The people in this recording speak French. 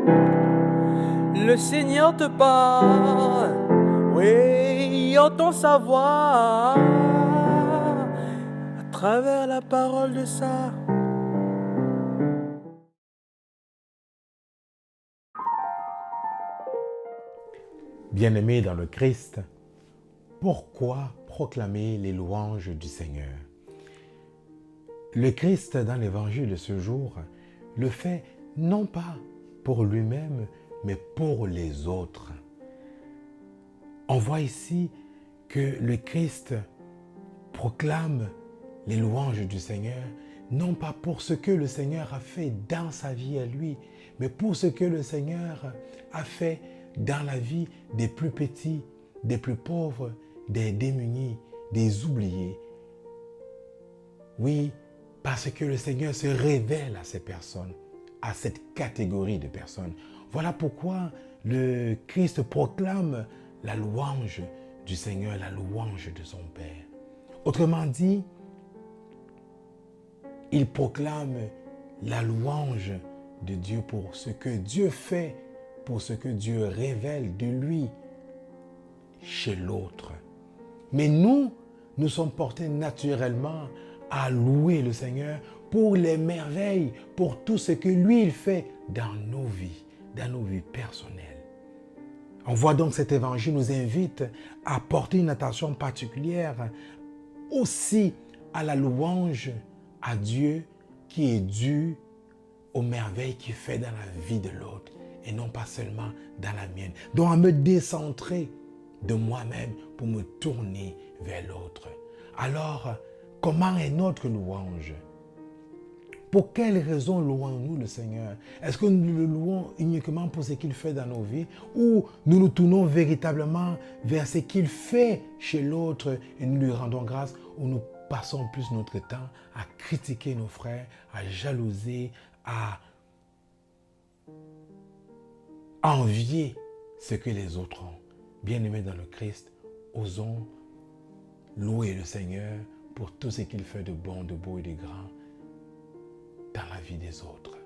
Le Seigneur te parle, oui, entend sa voix à travers la parole de ça. Bien-aimés dans le Christ, pourquoi proclamer les louanges du Seigneur? Le Christ, dans l'évangile de ce jour, le fait non pas pour lui-même, mais pour les autres. On voit ici que le Christ proclame les louanges du Seigneur, non pas pour ce que le Seigneur a fait dans sa vie à lui, mais pour ce que le Seigneur a fait dans la vie des plus petits, des plus pauvres, des démunis, des oubliés. Oui, parce que le Seigneur se révèle à ces personnes, à cette catégorie de personnes. Voilà pourquoi le Christ proclame la louange du Seigneur, la louange de son Père. Autrement dit, il proclame la louange de Dieu pour ce que Dieu fait, pour ce que Dieu révèle de lui chez l'autre. Mais nous sommes portés naturellement à louer le Seigneur pour les merveilles, pour tout ce que lui, il fait dans nos vies personnelles. On voit donc cet évangile nous invite à porter une attention particulière aussi à la louange à Dieu qui est due aux merveilles qu'il fait dans la vie de l'autre et non pas seulement dans la mienne. Donc à me décentrer de moi-même pour me tourner vers l'autre. Alors, comment est notre louange? Pour quelles raisons louons-nous le Seigneur? Est-ce que nous le louons uniquement pour ce qu'il fait dans nos vies ou nous nous tournons véritablement vers ce qu'il fait chez l'autre et nous lui rendons grâce ou nous passons plus notre temps à critiquer nos frères, à jalouser, à envier ce que les autres ont? Bien-aimés dans le Christ, osons louer le Seigneur pour tout ce qu'il fait de bon, de beau et de grand dans la vie des autres.